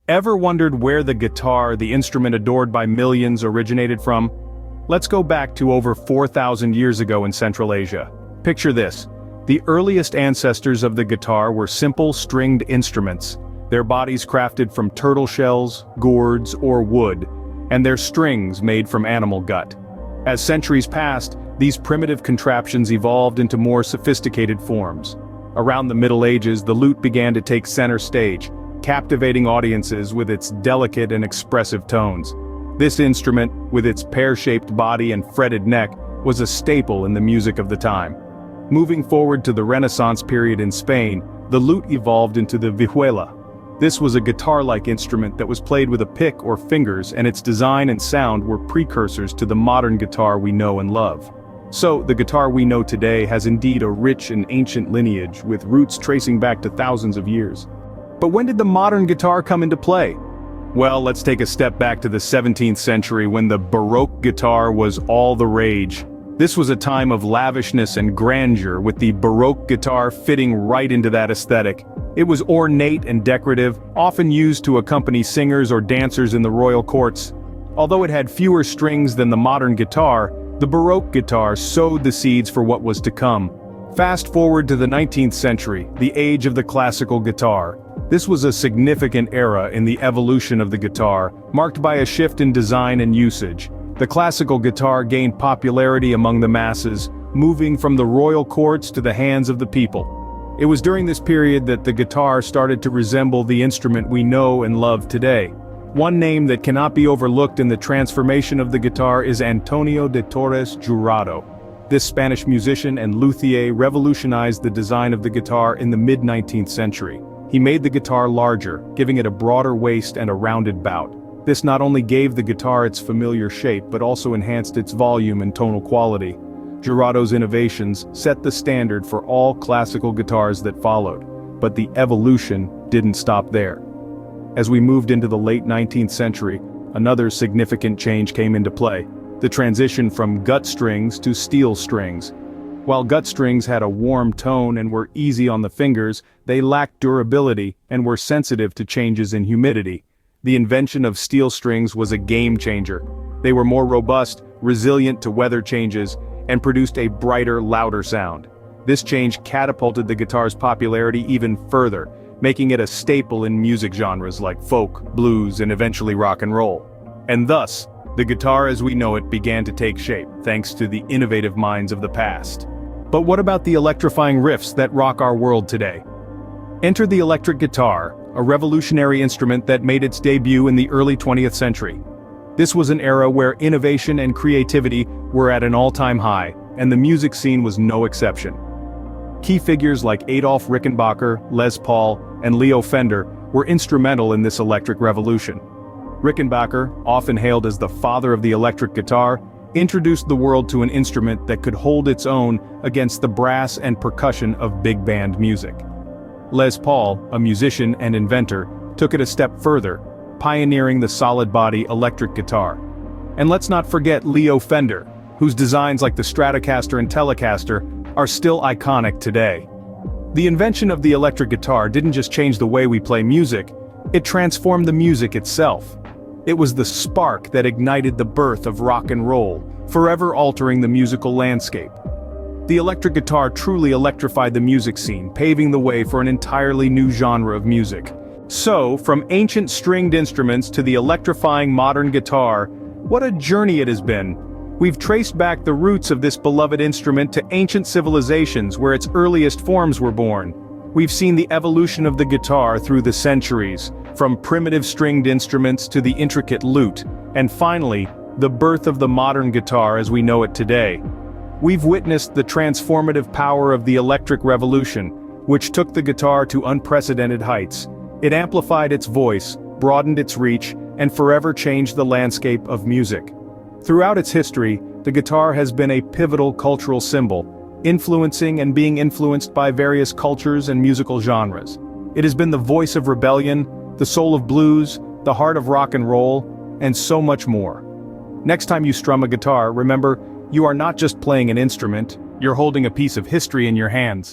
Ever wondered where the guitar, the instrument adored by millions, originated from? Let's go back to over 4,000 years ago in Central Asia. Picture this. The earliest ancestors of the guitar were simple stringed instruments, their bodies crafted from turtle shells, gourds, or wood, and their strings made from animal gut. As centuries passed, these primitive contraptions evolved into more sophisticated forms. Around the Middle Ages, the lute began to take center stage, captivating audiences with its delicate and expressive tones. This instrument, with its pear-shaped body and fretted neck, was a staple in the music of the time. Moving forward to the Renaissance period in Spain, the lute evolved into the vihuela. This was a guitar-like instrument that was played with a pick or fingers, and its design and sound were precursors to the modern guitar we know and love. So, the guitar we know today has indeed a rich and ancient lineage, with roots tracing back to thousands of years. But when did the modern guitar come into play? Well, let's take a step back to the 17th century when the Baroque guitar was all the rage. This was a time of lavishness and grandeur, with the Baroque guitar fitting right into that aesthetic. It was ornate and decorative, often used to accompany singers or dancers in the royal courts. Although it had fewer strings than the modern guitar, the Baroque guitar sowed the seeds for what was to come. Fast forward to the 19th century, the age of the classical guitar. This was a significant era in the evolution of the guitar, marked by a shift in design and usage. The classical guitar gained popularity among the masses, moving from the royal courts to the hands of the people. It was during this period that the guitar started to resemble the instrument we know and love today. One name that cannot be overlooked in the transformation of the guitar is Antonio de Torres Jurado. This Spanish musician and luthier revolutionized the design of the guitar in the mid-19th century. He made the guitar larger, giving it a broader waist and a rounded bout. This not only gave the guitar its familiar shape but also enhanced its volume and tonal quality. Jurado's innovations set the standard for all classical guitars that followed, but the evolution didn't stop there. As we moved into the late 19th century, another significant change came into play: the transition from gut strings to steel strings. While gut strings had a warm tone and were easy on the fingers, they lacked durability and were sensitive to changes in humidity. The invention of steel strings was a game changer. They were more robust, resilient to weather changes, and produced a brighter, louder sound. This change catapulted the guitar's popularity even further, making it a staple in music genres like folk, blues, and eventually rock and roll. And thus, the guitar as we know it began to take shape, thanks to the innovative minds of the past. But what about the electrifying riffs that rock our world today? Enter the electric guitar, a revolutionary instrument that made its debut in the early 20th century. This was an era where innovation and creativity were at an all-time high, and the music scene was no exception. Key figures like Adolf Rickenbacker, Les Paul, and Leo Fender were instrumental in this electric revolution. Rickenbacker, often hailed as the father of the electric guitar, introduced the world to an instrument that could hold its own against the brass and percussion of big band music. Les Paul, a musician and inventor, took it a step further, pioneering the solid-body electric guitar. And let's not forget Leo Fender, whose designs like the Stratocaster and Telecaster are still iconic today. The invention of the electric guitar didn't just change the way we play music, it transformed the music itself. It was the spark that ignited the birth of rock and roll, forever altering the musical landscape. The electric guitar truly electrified the music scene, paving the way for an entirely new genre of music. So, from ancient stringed instruments to the electrifying modern guitar, what a journey it has been. We've traced back the roots of this beloved instrument to ancient civilizations where its earliest forms were born. We've seen the evolution of the guitar through the centuries, from primitive stringed instruments to the intricate lute, and finally, the birth of the modern guitar as we know it today. We've witnessed the transformative power of the electric revolution, which took the guitar to unprecedented heights. It amplified its voice, broadened its reach, and forever changed the landscape of music. Throughout its history, the guitar has been a pivotal cultural symbol, influencing and being influenced by various cultures and musical genres. It has been the voice of rebellion, the soul of blues, the heart of rock and roll, and so much more. Next time you strum a guitar, remember, you are not just playing an instrument, you're holding a piece of history in your hands.